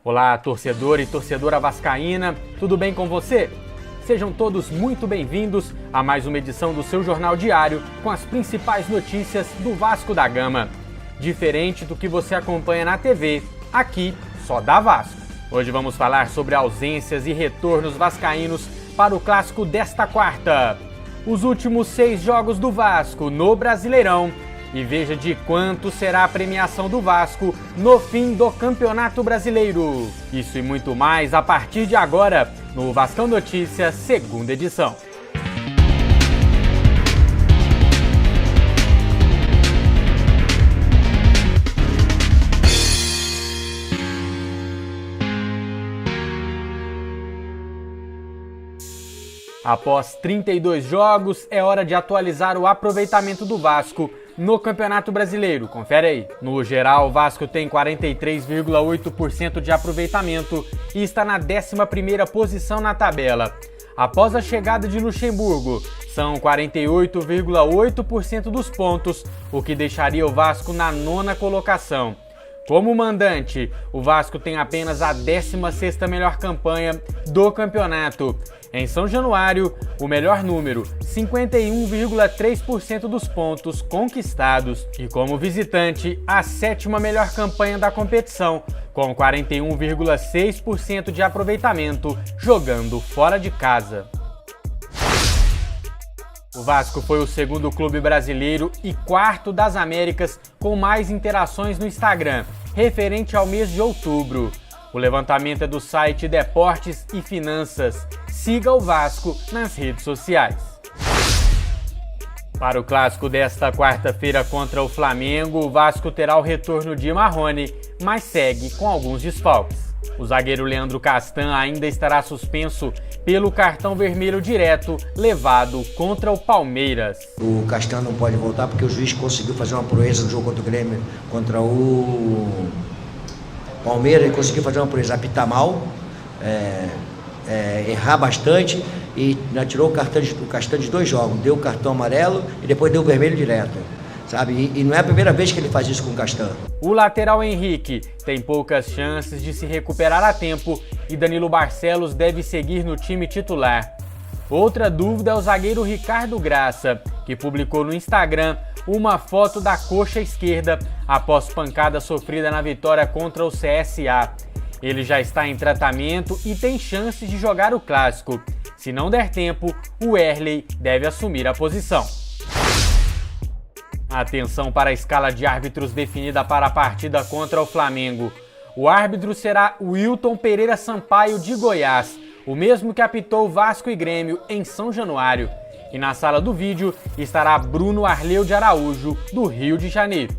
Olá, torcedor e torcedora vascaína, tudo bem com você? Sejam todos muito bem-vindos a mais uma edição do seu Jornal Diário com as principais notícias do Vasco da Gama. Diferente do que você acompanha na TV, aqui só dá Vasco. Hoje vamos falar sobre ausências e retornos vascaínos para o clássico desta quarta. Os últimos 6 jogos do Vasco no Brasileirão e veja de quanto será a premiação do Vasco no fim do Campeonato Brasileiro. Isso e muito mais a partir de agora no Vascão Notícias, segunda edição. Após 32 jogos, é hora de atualizar o aproveitamento do Vasco no Campeonato Brasileiro. Confere aí. No geral, o Vasco tem 43,8% de aproveitamento e está na 11ª posição na tabela. Após a chegada de Luxemburgo, são 48,8% dos pontos, o que deixaria o Vasco na 9ª colocação. Como mandante, o Vasco tem apenas a 16ª melhor campanha do campeonato. Em São Januário, o melhor número, 51,3% dos pontos conquistados. E como visitante, a 7ª melhor campanha da competição, com 41,6% de aproveitamento jogando fora de casa. O Vasco foi o segundo clube brasileiro e 4º das Américas com mais interações no Instagram, referente ao mês de outubro. O levantamento é do site Deportes e Finanças. Siga o Vasco nas redes sociais. Para o clássico desta quarta-feira contra o Flamengo, o Vasco terá o retorno de Marrone, mas segue com alguns desfalques. O zagueiro Leandro Castan ainda estará suspenso pelo cartão vermelho direto levado contra o Palmeiras. O Castan não pode voltar porque o juiz conseguiu fazer uma proeza no jogo contra o Grêmio, contra o Palmeiras. Ele conseguiu fazer uma proeza, apitar mal, errar bastante e tirou o Castan de 2 jogos. Deu o cartão amarelo e depois deu o vermelho direto. Sabe? E não é a primeira vez que ele faz isso com o Castan. O lateral Henrique tem poucas chances de se recuperar a tempo e Danilo Barcelos deve seguir no time titular. Outra dúvida é o zagueiro Ricardo Graça, que publicou no Instagram uma foto da coxa esquerda após pancada sofrida na vitória contra o CSA. Ele já está em tratamento e tem chances de jogar o clássico. Se não der tempo, o Wehrley deve assumir a posição. Atenção para a escala de árbitros definida para a partida contra o Flamengo. O árbitro será Wilton Pereira Sampaio de Goiás, o mesmo que apitou Vasco e Grêmio em São Januário. E na sala do vídeo estará Bruno Arleu de Araújo, do Rio de Janeiro.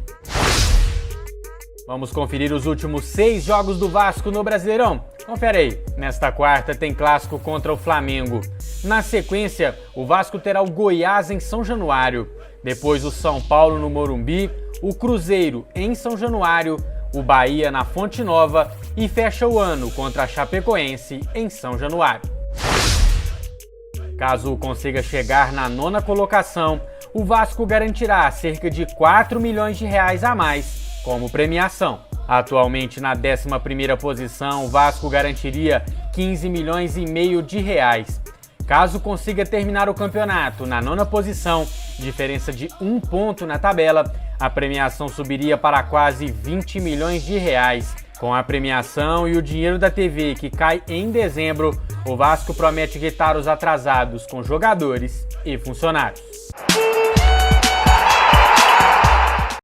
Vamos conferir os últimos 6 jogos do Vasco no Brasileirão? Confere aí. Nesta quarta tem clássico contra o Flamengo. Na sequência, o Vasco terá o Goiás em São Januário. Depois o São Paulo no Morumbi, o Cruzeiro em São Januário, o Bahia na Fonte Nova e fecha o ano contra a Chapecoense em São Januário. Caso consiga chegar na 9ª colocação, o Vasco garantirá cerca de 4 milhões de reais a mais como premiação. Atualmente na 11ª posição, o Vasco garantiria 15 milhões e meio de reais. Caso consiga terminar o campeonato na 9ª posição, diferença de 1 ponto na tabela, a premiação subiria para quase 20 milhões de reais. Com a premiação e o dinheiro da TV que cai em dezembro, o Vasco promete quitar os atrasados com jogadores e funcionários.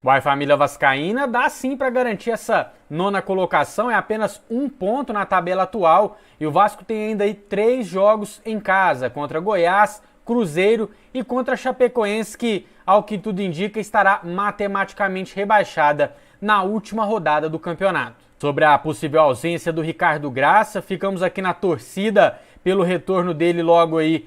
Vai, família vascaína, dá sim para garantir essa 9ª colocação, é apenas 1 ponto na tabela atual e o Vasco tem ainda aí 3 jogos em casa, contra Goiás, Cruzeiro e contra a Chapecoense, que, ao que tudo indica, estará matematicamente rebaixada na última rodada do campeonato. Sobre a possível ausência do Ricardo Graça, ficamos aqui na torcida pelo retorno dele logo aí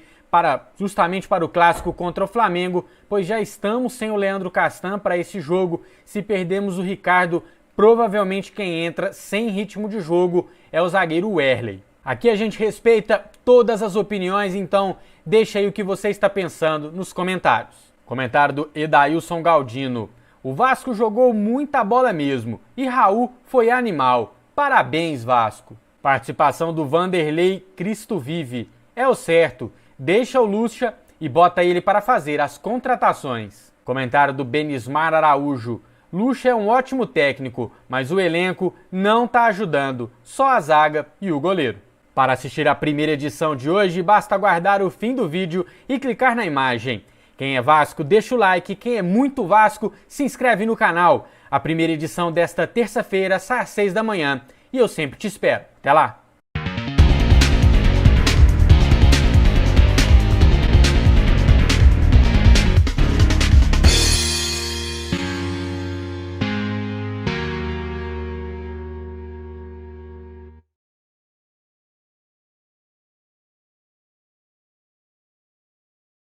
justamente para o clássico contra o Flamengo, pois já estamos sem o Leandro Castan para esse jogo. Se perdermos o Ricardo, provavelmente quem entra sem ritmo de jogo é o zagueiro Wehrley. Aqui a gente respeita todas as opiniões, então deixa aí o que você está pensando nos comentários. Comentário do Edailson Galdino. O Vasco jogou muita bola mesmo e Raul foi animal. Parabéns, Vasco. Participação do Vanderlei Cristo Vive. É o certo, deixa o Lucha e bota ele para fazer as contratações. Comentário do Benismar Araújo. Lucha é um ótimo técnico, mas o elenco não está ajudando, só a zaga e o goleiro. Para assistir a primeira edição de hoje, basta aguardar o fim do vídeo e clicar na imagem. Quem é Vasco, deixa o like, quem é muito Vasco, se inscreve no canal. A primeira edição desta terça-feira sai às 6 da manhã e eu sempre te espero. Até lá!